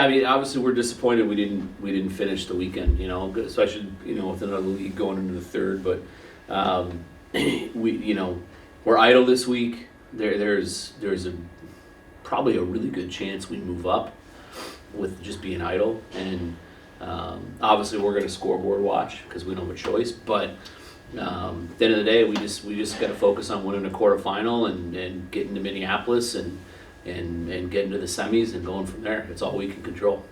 I mean, obviously we're disappointed we didn't finish the weekend, especially, with another league going into the third, but we're idle this week. There's probably a really good chance we move up with just being idle, and obviously we're going to scoreboard watch because we don't have a choice, but at the end of the day, we just got to focus on winning a quarterfinal and getting to Minneapolis and getting to the semis and going from there. It's all we can control.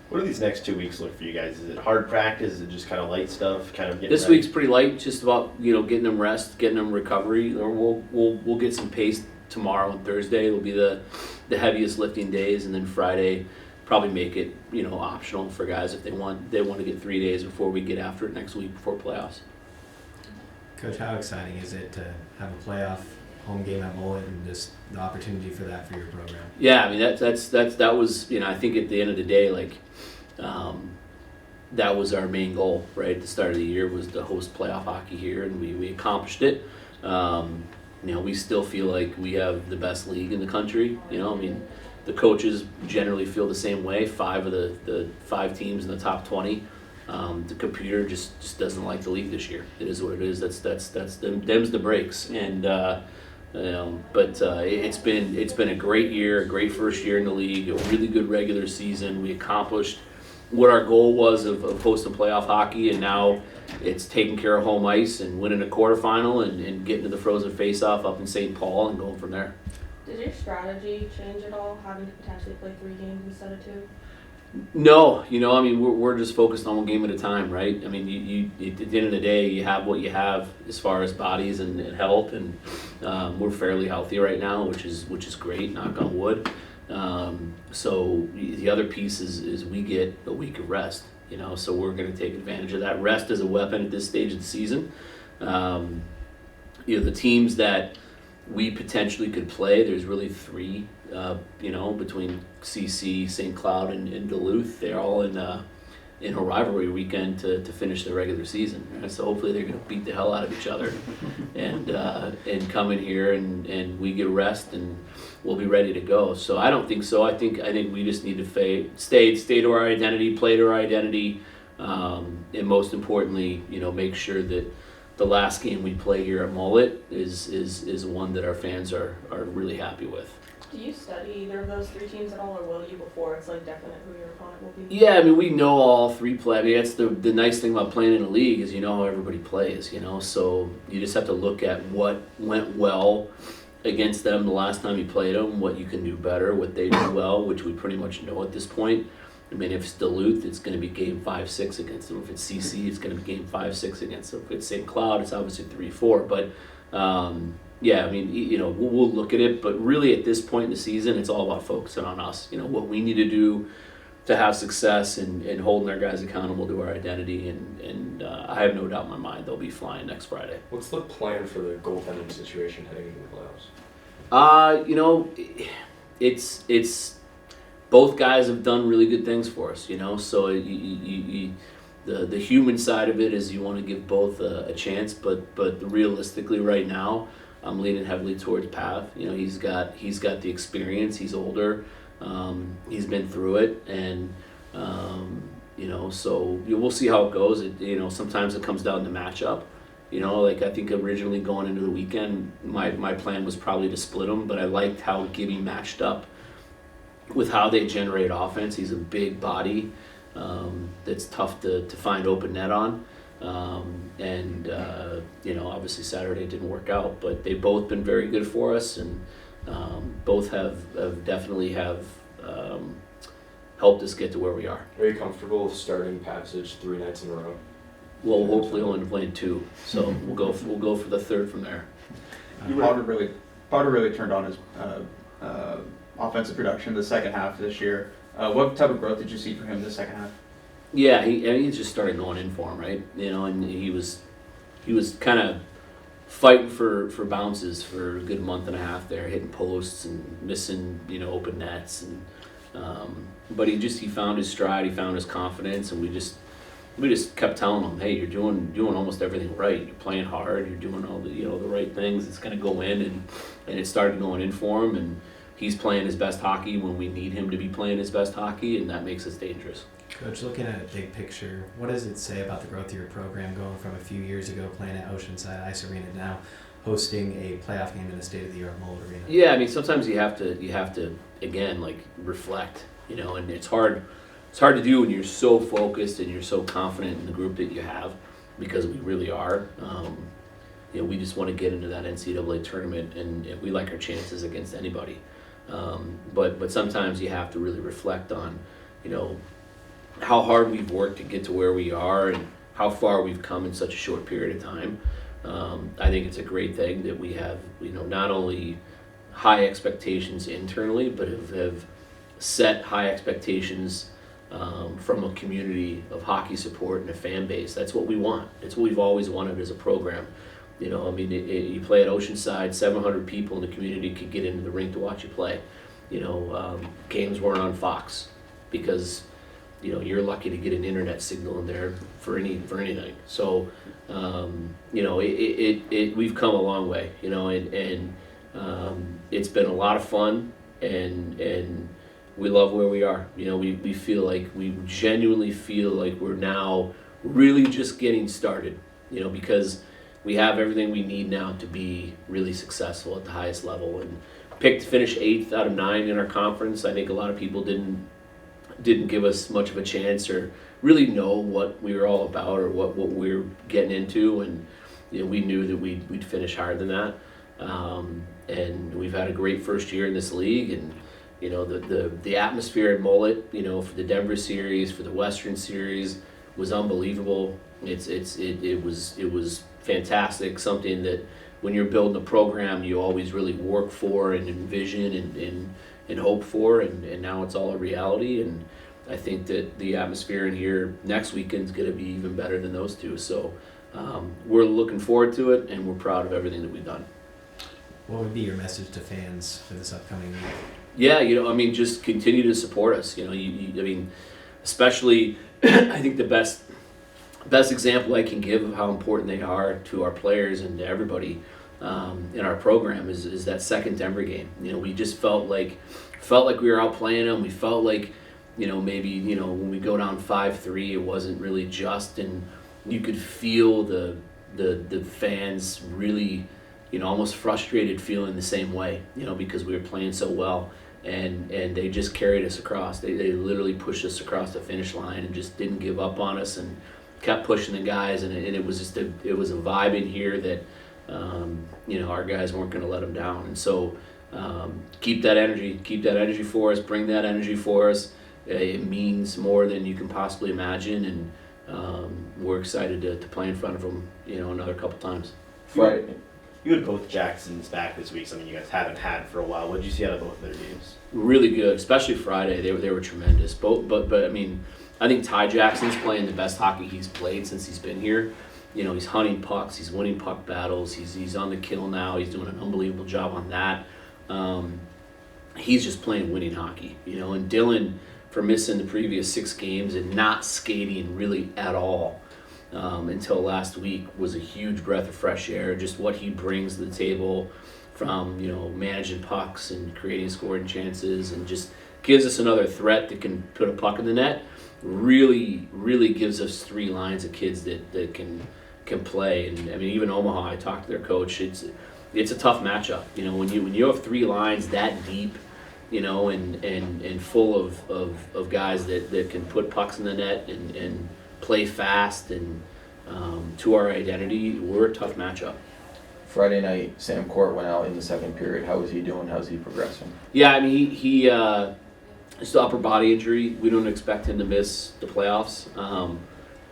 What do these next 2 weeks look for you guys? Is it hard practice? Is it just kind of light stuff? Kind of getting this ready? week's pretty light, just about getting them rest, getting them recovery. Or we'll get some pace tomorrow and Thursday. It'll be the heaviest lifting days, and then Friday probably make it optional for guys if they want to get 3 days before we get after it next week before playoffs. Coach, how exciting is it to have a playoff home game at Mullet and just the opportunity for that for your program? Yeah, I mean that was I think at the end of the day, that was our main goal, right? At the start of the year was to host playoff hockey here, and we accomplished it. We still feel like we have the best league in the country. The coaches generally feel the same way. 5 of the 5 teams in the top 20. The computer just doesn't like the league this year. It is what it is. That's them's the breaks. And it's been a great year, a great first year in the league, a really good regular season. We accomplished what our goal was of hosting playoff hockey, and now it's taking care of home ice and winning a quarterfinal and getting to the frozen face-off up in St. Paul and going from there. Did your strategy change at all, having to potentially play 3 games instead of 2? No, we're just focused on one game at a time, right? I mean, you at the end of the day, you have what you have as far as bodies and health, and we're fairly healthy right now, which is great, knock on wood. So the other piece is we get a week of rest, so we're going to take advantage of that. Rest as a weapon at this stage of the season. The teams that we potentially could play, there's really 3, between CC, St. Cloud, and Duluth. They're all in a rivalry weekend to finish the regular season. Right? So hopefully they're going to beat the hell out of each other and come in here and we get rest and we'll be ready to go. So I don't think so. I think we just need to stay to our identity, play to our identity, and most importantly, make sure that the last game we play here at Mullet is one that our fans are really happy with. Do you study either of those 3 teams at all, or will you before it's definite who your opponent will be? Yeah, I mean, we know all 3 play. I mean, that's the nice thing about playing in a league is how everybody plays, so you just have to look at what went well against them the last time you played them, what you can do better, what they do well, which we pretty much know at this point. I mean, if it's Duluth, it's going to be game 5-6 against them. If it's CC, it's going to be game 5-6 against them. If it's St. Cloud, it's obviously 3-4. But yeah, I mean, we'll look at it. But really, at this point in the season, it's all about focusing on us. What we need to do to have success and holding our guys accountable to our identity. And I have no doubt in my mind they'll be flying next Friday. What's the plan for the goaltending situation heading into the playoffs? It's both guys have done really good things for us, so the human side of it is you want to give both a chance, but realistically right now I'm leaning heavily towards Path. He's got the experience, he's older, he's been through it, and so we'll see how it goes. Sometimes it comes down to matchup. I think originally going into the weekend my plan was probably to split them, but I liked how Gibby matched up with how they generate offense. He's a big body that's tough to find open net on. Obviously Saturday didn't work out, but they've both been very good for us, and both have definitely helped us get to where we are. Are you comfortable starting Passage 3 nights in a row? Well, hopefully only playing 2, so we'll go for the 3rd from there. Potter really turned on his offensive production the second half of this year. What type of growth did you see for him the second half? Yeah, he just started going in for him, right? And he was kind of fighting for bounces for a good month and a half there, hitting posts and missing open nets, and but he found his stride, he found his confidence, and we just kept telling him, hey, you're doing almost everything right. You're playing hard. You're doing all the the right things. It's going to go in, and it started going in for him, and he's playing his best hockey when we need him to be playing his best hockey, and that makes us dangerous. Coach, looking at a big picture, what does it say about the growth of your program going from a few years ago playing at Oceanside Ice Arena now hosting a playoff game in the state-of-the-art Mullet Arena? Yeah, I mean, sometimes you have to again, like, reflect, and it's hard to do when you're so focused and you're so confident in the group that you have, because we really are. We just want to get into that NCAA tournament, and we like our chances against anybody. But sometimes you have to really reflect on, how hard we've worked to get to where we are and how far we've come in such a short period of time. I think it's a great thing that we have, not only high expectations internally, but have set high expectations from a community of hockey support and a fan base. That's what we want. It's what we've always wanted as a program. You play at Oceanside, 700 people in the community could get into the rink to watch you play. Games weren't on Fox because you're lucky to get an internet signal in there for anything. So we've come a long way, and it's been a lot of fun, and we love where we are. We feel like, we genuinely feel like we're now really just getting started, because we have everything we need now to be really successful at the highest level. And picked to finish 8th out of 9 in our conference. I think a lot of people didn't give us much of a chance or really know what we were all about or what we were getting into, and we knew that we'd finish higher than that. And we've had a great first year in this league, and the atmosphere in Mullet, for the Denver series, for the Western series, was unbelievable. It was fantastic. Something that when you're building a program, you always really work for and envision and hope for, and now it's all a reality. And I think that the atmosphere in here next weekend is going to be even better than those two. So we're looking forward to it, and we're proud of everything that we've done. What would be your message to fans for this upcoming week? Yeah, just continue to support us. Especially, I think the best example I can give of how important they are to our players and to everybody in our program is that second Denver game. We just felt like we were outplaying them. We felt like, maybe, when we go down 5-3, it wasn't really just, and you could feel the fans really, almost frustrated, feeling the same way, because we were playing so well. And they just carried us across. They literally pushed us across the finish line and just didn't give up on us and kept pushing the guys. And it was just it was a vibe in here that our guys weren't going to let them down. And so keep that energy for us. Bring that energy for us. It means more than you can possibly imagine, and we're excited to play in front of them, another couple times. Friday. You had both Jacksons back this week, something you guys haven't had for a while. What did you see out of both of their games? Really good, especially Friday. They were tremendous. But I mean, I think Ty Jackson's playing the best hockey he's played since he's been here. He's hunting pucks, he's winning puck battles, he's on the kill now. He's doing an unbelievable job on that. He's just playing winning hockey, And Dylan, for missing the previous 6 games and not skating really at all until last week, was a huge breath of fresh air. Just what he brings to the table from managing pucks and creating scoring chances, and just gives us another threat that can put a puck in the net. Really gives us 3 lines of kids that can play. And I mean, even Omaha, I talked to their coach. It's a tough matchup. When you have 3 lines that deep, and full of guys that can put pucks in the net and play fast, and to our identity, we're a tough matchup. Friday night, Sam Court went out in the second period. How is he doing? How's he progressing? Yeah, I mean, he it's the upper body injury. We don't expect him to miss the playoffs,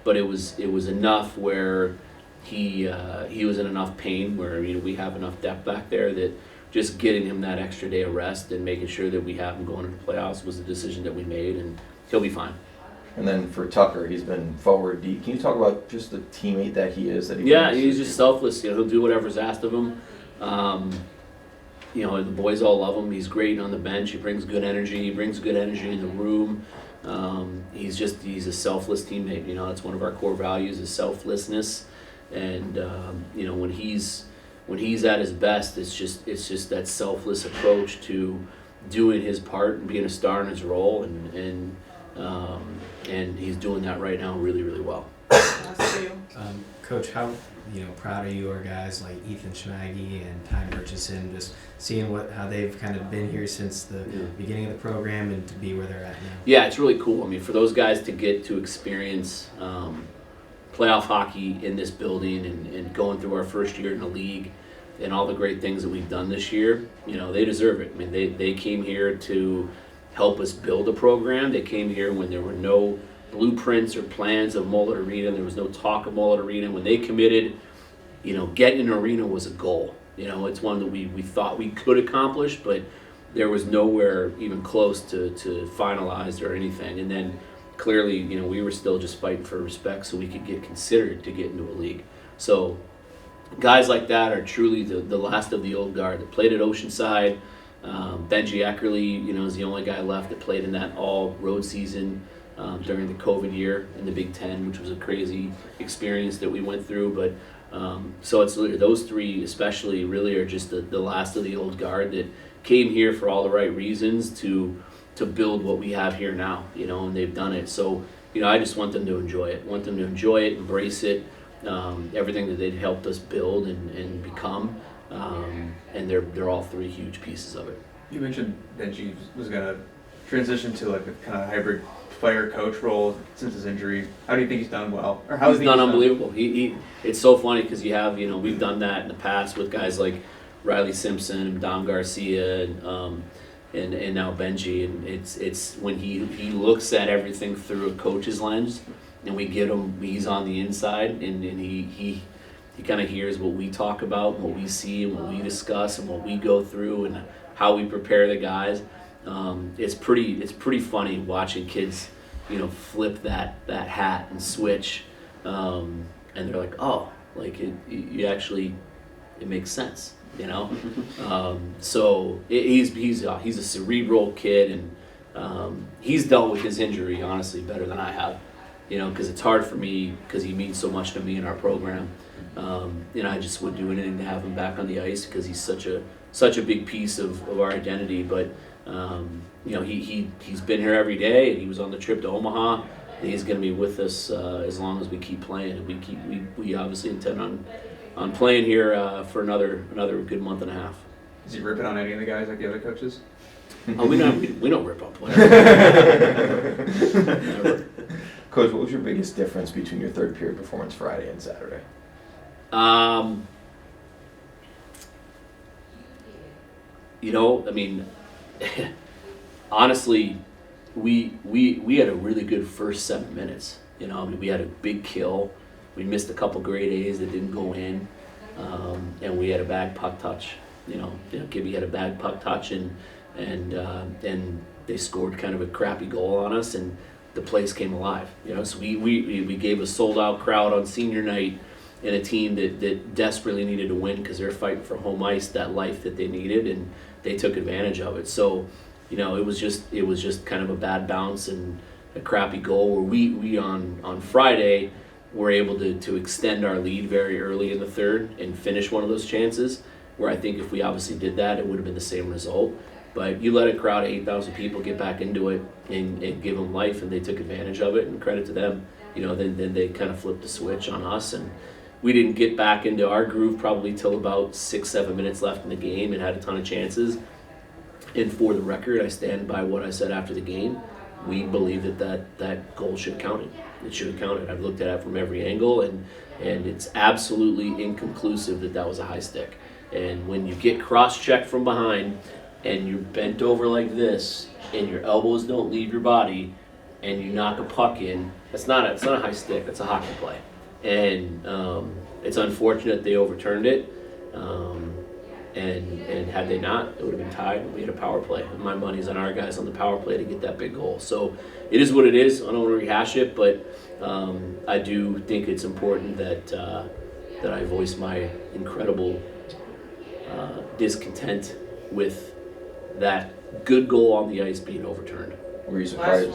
but it was enough where he was in enough pain where we have enough depth back there that just getting him that extra day of rest and making sure that we have him going into the playoffs was the decision that we made, and he'll be fine. And then for Tucker, he's been forward deep. Can you talk about just the teammate that he is? He's just selfless. He'll do whatever's asked of him. The boys all love him. He's great on the bench. He brings good energy. He brings good energy in the room. He's a selfless teammate. That's one of our core values, is selflessness. And when he's at his best, it's just that selfless approach to doing his part and being a star in his role, and he's doing that right now really, really well. Us too. Coach, how proud are you of guys like Ethan Schmaggy and Ty Murchison, just seeing how they've kind of been here since the beginning of the program and to be where they're at now? Yeah, it's really cool. I mean, for those guys to get to experience playoff hockey in this building and going through our first year in the league and all the great things that we've done this year, they deserve it. I mean, they came here to help us build a program. They came here when there were no blueprints or plans of Mullet Arena. There was no talk of Mullet Arena. When they committed, getting an arena was a goal. It's one that we thought we could accomplish, but there was nowhere even close to finalized or anything. And then clearly, we were still just fighting for respect so we could get considered to get into a league. So guys like that are truly the last of the old guard that played at Oceanside. Benji Eckerly, is the only guy left that played in that all road season during the COVID year in the Big Ten, which was a crazy experience that we went through. But so it's those three especially really are just the last of the old guard that came here for all the right reasons to build what we have here now, and they've done it. So, I just want them to enjoy it, embrace it, everything that they've helped us build and become, and they're all three huge pieces of it. You mentioned Benji was going to transition to like a kind of hybrid player coach role since his injury. How do you think he's done well? Or how he's done unbelievable. It's so funny because you have, we've done that in the past with guys like Riley Simpson and Dom Garcia and now Benji, and it's when he looks at everything through a coach's lens, and we get him, he's on the inside, and he kind of hears what we talk about, and what we see, and what we discuss, and what we go through, and how we prepare the guys. It's pretty funny watching kids, flip that hat and switch, and they're like, oh, like it makes sense, So he's a cerebral kid, and he's dealt with his injury honestly better than I have, because it's hard for me because he means so much to me in our program. I just would do anything to have him back on the ice because he's such a big piece of our identity, but. He's been here every day, and he was on the trip to Omaha. And he's going to be with us as long as we keep playing, and we obviously intend on playing here for another good month and a half. Is he ripping on any of the guys like the other coaches? Oh, we don't rip on players. Never. Coach, what was your biggest difference between your third period performance Friday and Saturday? Honestly, we had a really good first 7 minutes. We had a big kill. We missed a couple grade A's that didn't go in, and we had a bad puck touch. Gibby had a bad puck touch, and they scored kind of a crappy goal on us, and the place came alive. So we gave a sold out crowd on senior night, and a team that desperately needed to win because they're fighting for home ice, that life that they needed, and they took advantage of it. So, it was just kind of a bad bounce and a crappy goal where we on Friday were able to extend our lead very early in the third and finish one of those chances, where I think if we obviously did that, it would have been the same result. But you let a crowd of 8,000 people get back into it and give them life, and they took advantage of it, and credit to them. Then they kind of flipped the switch on us, and we didn't get back into our groove probably till about 6-7 minutes left in the game, and had a ton of chances. And for the record, I stand by what I said after the game. We believe that goal should have counted. It should have counted. I've looked at it from every angle, and it's absolutely inconclusive that was a high stick. And when you get cross-checked from behind, and you're bent over like this, and your elbows don't leave your body, and you knock a puck in, it's not a high stick. It's a hockey play. And it's unfortunate they overturned it. And had they not, it would have been tied. We had a power play. And my money's on our guys on the power play to get that big goal. So it is what it is. I don't want to rehash it, but I do think it's important that I voice my incredible discontent with that good goal on the ice being overturned. Were you surprised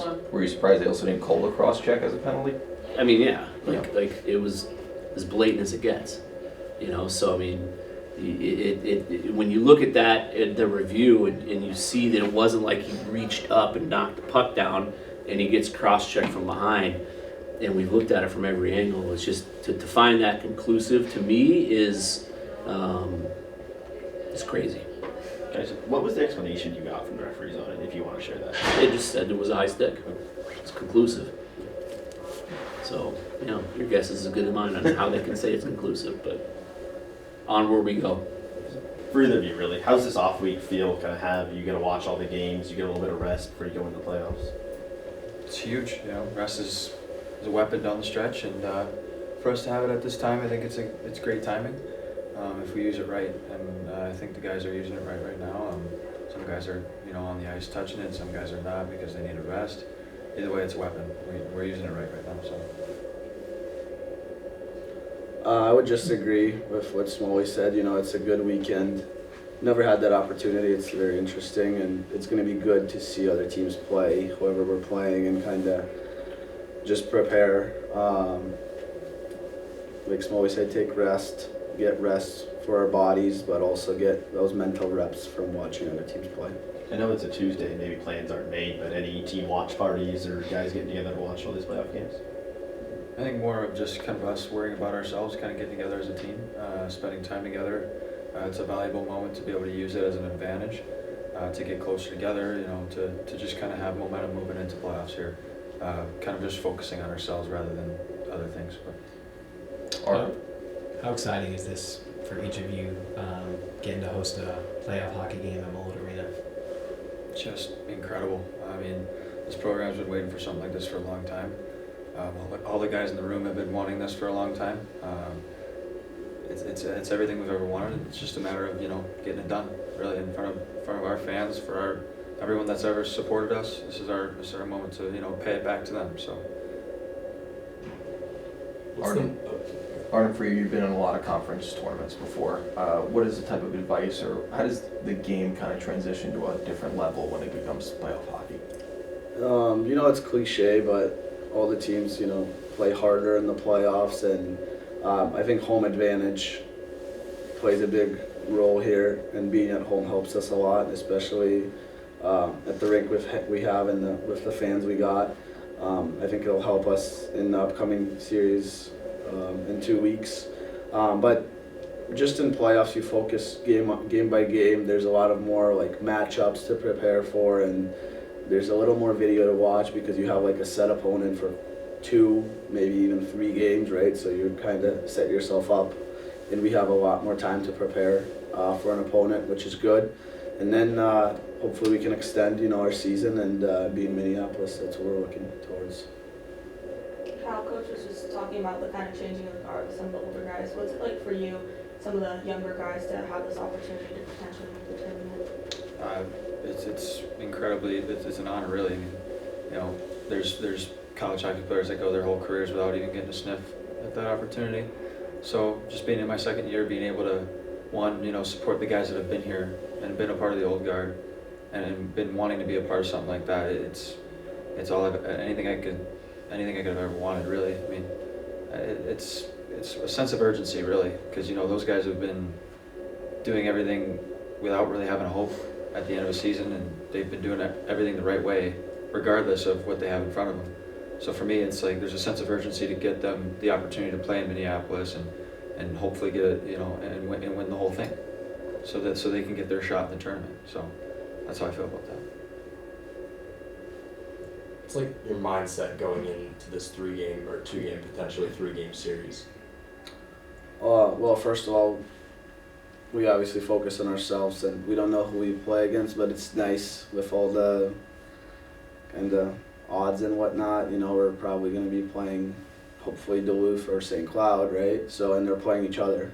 they also didn't call the cross check as a penalty? I mean, yeah, like it was as blatant as it gets, So I mean, When you look at that, at the review, and you see that it wasn't like he reached up and knocked the puck down and he gets cross-checked from behind, and we've looked at it from every angle, it's just, to find that conclusive, to me, is crazy. Guys, what was the explanation you got from the referees on it, if you want to share that? They just said it was a high stick. It's conclusive. So, your guess is as good as mine on how they can say it's conclusive, but onward we go. For either of you, really, how's this off week feel? You got to watch all the games, you get a little bit of rest before you go into the playoffs? It's huge. Rest is a weapon down the stretch, and for us to have it at this time, I think it's great timing if we use it right. And I think the guys are using it right now. Some guys are on the ice touching it, some guys are not because they need a rest. Either way, it's a weapon. We're using it right now. So. I would just agree with what Smoley said. It's a good weekend. Never had that opportunity. It's very interesting, and it's going to be good to see other teams play, whoever we're playing, and kind of just prepare. Like Smoley said, get rest for our bodies, but also get those mental reps from watching other teams play. I know it's a Tuesday, maybe plans aren't made, but any team watch parties or guys getting together to watch all these playoff games? I think more of just kind of us worrying about ourselves, kind of getting together as a team, spending time together. It's a valuable moment to be able to use it as an advantage, to get closer together, to just kind of have momentum moving into playoffs here. Kind of just focusing on ourselves rather than other things. How exciting is this for each of you, getting to host a playoff hockey game at Mullet Arena? Just incredible. I mean, this program's been waiting for something like this for a long time. All the guys in the room have been wanting this for a long time. It's everything we've ever wanted. It's just a matter of getting it done, really, in front of our fans, for everyone that's ever supported us. This is our moment to pay it back to them. So. Artem, for you, you've been in a lot of conference tournaments before. What is the type of advice, or how does the game kind of transition to a different level when it becomes playoff hockey? It's cliche, but all the teams, play harder in the playoffs, and I think home advantage plays a big role here, and being at home helps us a lot, especially at the rink we have and with the fans we got. I think it'll help us in the upcoming series in 2 weeks. But just in playoffs, you focus game by game. There's a lot of more matchups to prepare for, and there's a little more video to watch because you have a set opponent for 2, maybe even 3 games, right? So you kind of set yourself up, and we have a lot more time to prepare for an opponent, which is good. And then hopefully we can extend, our season and be in Minneapolis. That's what we're looking towards. Kyle, Coach was just talking about the kind of changing of the guard with some of the older guys. What's it like for you, some of the younger guys, to have this opportunity to potentially make the tournament? It's incredibly, it's an honor, really. I mean, there's college hockey players that go their whole careers without even getting a sniff at that opportunity. So just being in my second year, being able to, support the guys that have been here and been a part of the old guard and been wanting to be a part of something like that, it's all anything I could have ever wanted, really. I mean, it's a sense of urgency, really, because those guys have been doing everything without really having a hope at the end of a season, and they've been doing everything the right way, regardless of what they have in front of them. So for me, it's there's a sense of urgency to get them the opportunity to play in Minneapolis and hopefully get it, and win the whole thing, so they can get their shot in the tournament. So that's how I feel about that. It's like your mindset going into this 2-game, potentially 3-game series. Well, first of all, we obviously focus on ourselves, and we don't know who we play against, but it's nice with all the kind of odds and whatnot. We're probably going to be playing, hopefully, Duluth or St. Cloud, right? So, and they're playing each other.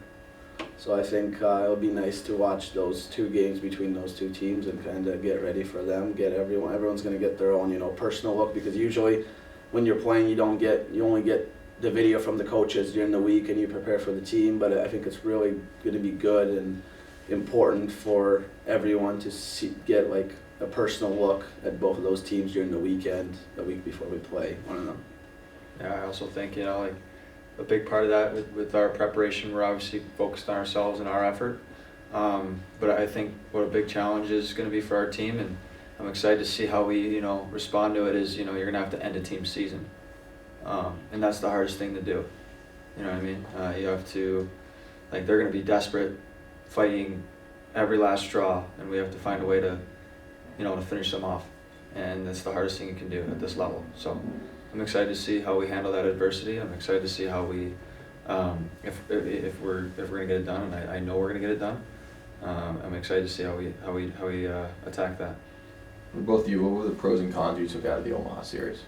So I think it'll be nice to watch those 2 games between those 2 teams and kind of get ready for them. Everyone's going to get their own, personal look, because usually when you're playing, you only get the video from the coaches during the week and you prepare for the team. But I think it's really going to be good and important for everyone to get a personal look at both of those teams during the weekend, the week before we play one another. Yeah, I also think, a big part of that with our preparation, we're obviously focused on ourselves and our effort. But I think what a big challenge is going to be for our team, and I'm excited to see how we, respond to it. Is you're going to have to end a team season, and that's the hardest thing to do. You know what I mean? You have to, they're going to be desperate, fighting every last straw, and we have to find a way to, to finish them off, and that's the hardest thing you can do at this level. So I'm excited to see how we handle that adversity. I'm excited to see how we, if we're going to get it done, and I know we're going to get it done. I'm excited to see how we attack that. For both of you, what were the pros and cons you took out of the Omaha series?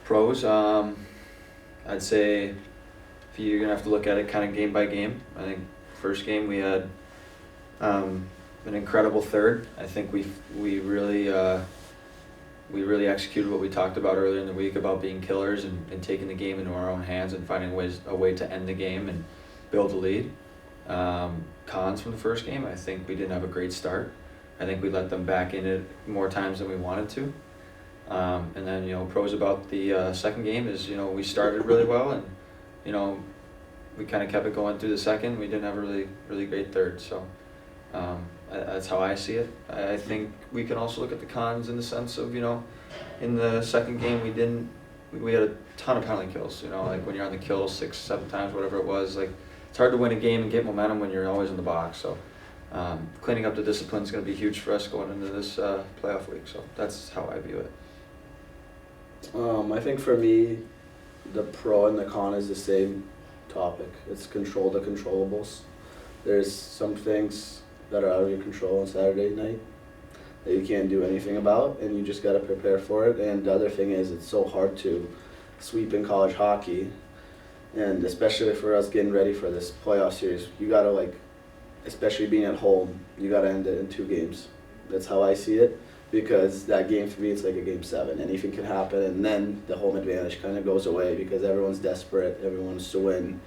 Pros, I'd say if you're gonna have to look at it kind of game by game. I think first game we had an incredible third. I think we really executed what we talked about earlier in the week about being killers and taking the game into our own hands and finding a way to end the game and build a lead. Cons from the first game, I think we didn't have a great start. I think we let them back in it more times than we wanted to. And then, pros about the second game is, we started really well, and, we kind of kept it going through the second. We didn't have a really great third. So that's how I see it. I think we can also look at the cons in the sense of, in the second game we had a ton of penalty kills. When you're on the kill 6-7 times, whatever it was, it's hard to win a game and get momentum when you're always in the box. So cleaning up the discipline is going to be huge for us going into this playoff week. So that's how I view it. I think for me, the pro and the con is the same topic. It's control the controllables. There's some things that are out of your control on Saturday night that you can't do anything about, and you just got to prepare for it. And the other thing is, it's so hard to sweep in college hockey, and especially for us getting ready for this playoff series, you got to, especially being at home, you got to end it in 2 games. That's how I see it. Because that game 3, it's like a game 7. Anything can happen, and then the home advantage kind of goes away because everyone's desperate, everyone wants to win.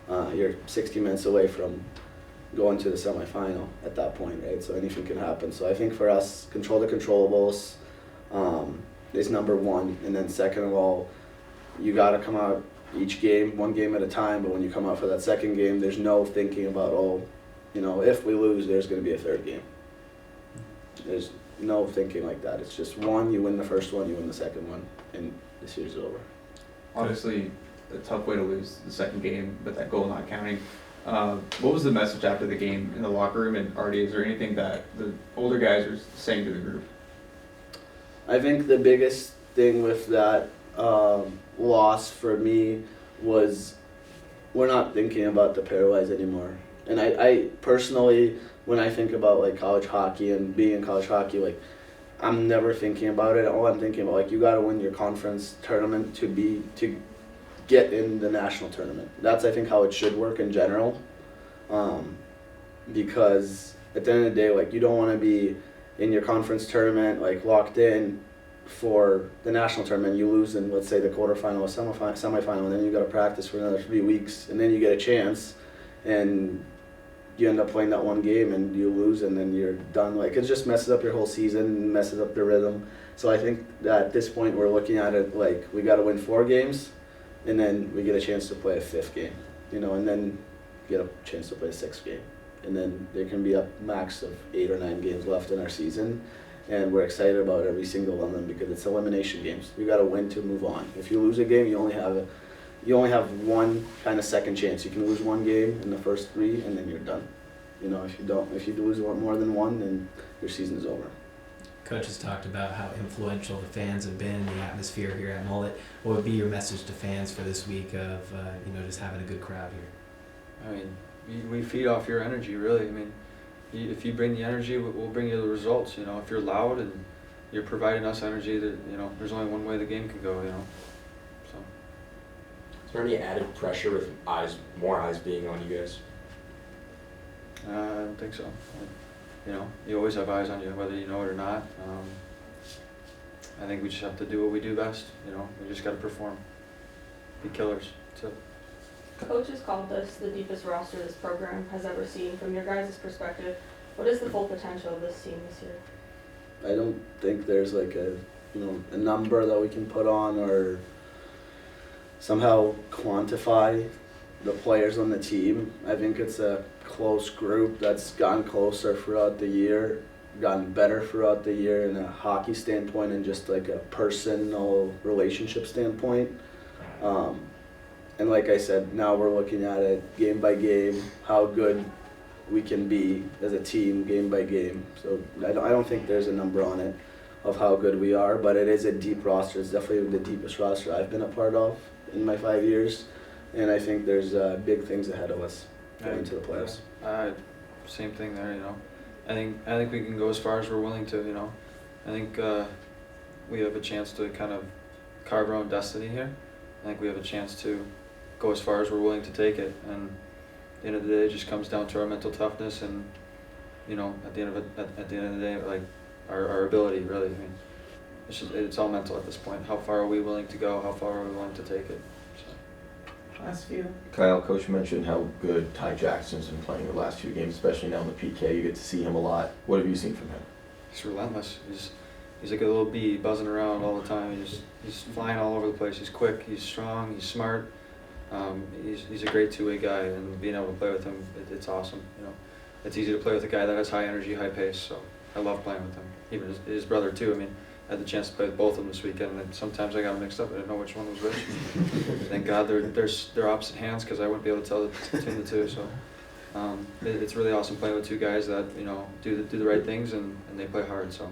You're 60 minutes away from going to the semifinal at that point, right? So anything can happen. So I think for us, control the controllables is number 1, and then second of all, you got to come out each game, 1 game at a time. But when you come out for that second game, there's no thinking about if we lose, there's going to be a third game. There's no thinking like that. It's just one, you win the first one, you win the second one, and the series is over. Obviously, a tough way to lose the second game, but that goal not counting. What was the message after the game in the locker room? And Artie, is there anything that the older guys are saying to the group? I think the biggest thing with that loss for me was we're not thinking about the paralyzed anymore. And I personally, when I think about college hockey and being in college hockey, I'm never thinking about it. All I'm thinking about, you got to win your conference tournament to get in the national tournament. That's, I think, how it should work in general. Because at the end of the day, you don't want to be in your conference tournament, locked in for the national tournament. You lose in, let's say, the quarterfinal or semifinal, and then you got to practice for another 3 weeks, and then you get a chance, and you end up playing that 1 game and you lose, and then you're done. It just messes up your whole season, messes up the rhythm. So I think that at this point we're looking at it we got to win 4 games, and then we get a chance to play a 5th game, and then get a chance to play a 6th game, and then there can be a max of 8 or 9 games left in our season, and we're excited about every single one of them because it's elimination games. You got to win to move on. If you lose a game, you only have 1 kind of second chance. You can lose 1 game in the first 3, and then you're done. If you lose more than 1, then your season is over. Coach has talked about how influential the fans have been, the atmosphere here at Mullet. What would be your message to fans for this week of just having a good crowd here? I mean, we feed off your energy, really. I mean, if you bring the energy, we'll bring you the results. If you're loud and you're providing us energy, that there's only one way the game can go. So. Is there any added pressure with more eyes being on you guys? I don't think so. You always have eyes on you, whether you know it or not. I think we just have to do what we do best. We just got to perform, be killers. That's it. Coach has called this the deepest roster this program has ever seen. From your guys' perspective, what is the full potential of this team this year? I don't think there's a number that we can put on or somehow quantify the players on the team. I think it's a close group that's gotten closer throughout the year, gotten better throughout the year in a hockey standpoint and just like a personal relationship standpoint. And like I said, now we're looking at it game by game, how good we can be as a team game by game. So I don't think there's a number on it of how good we are, but it is a deep roster. It's definitely the deepest roster I've been a part of in my 5 years, and I think there's big things ahead of us going into the playoffs. Same thing there, you know. I think we can go as far as we're willing to, you know. I think we have a chance to kind of carve our own destiny here. I think we have a chance to go as far as we're willing to take it, and at the end of the day, it just comes down to our mental toughness, and you know, at the end of the day, like our ability, really. I mean, it's all mental at this point. How far are we willing to go? How far are we willing to take it? So. Last few. Kyle, Coach mentioned how good Ty Jackson's been playing the last few games, especially now in the PK. You get to see him a lot. What have you seen from him? He's relentless. He's like a little bee buzzing around all the time. He's flying all over the place. He's quick. He's strong. He's smart. He's a great two-way guy, and being able to play with him, it's awesome. You know, it's easy to play with a guy that has high energy, high pace. So I love playing with him. Even his brother too. I mean, I had the chance to play with both of them this weekend, and sometimes I got them mixed up. I didn't know which one was which. Thank God they're opposite hands, because I wouldn't be able to tell between the two. So it's really awesome playing with two guys that, you know, do the right things, and they play hard. So.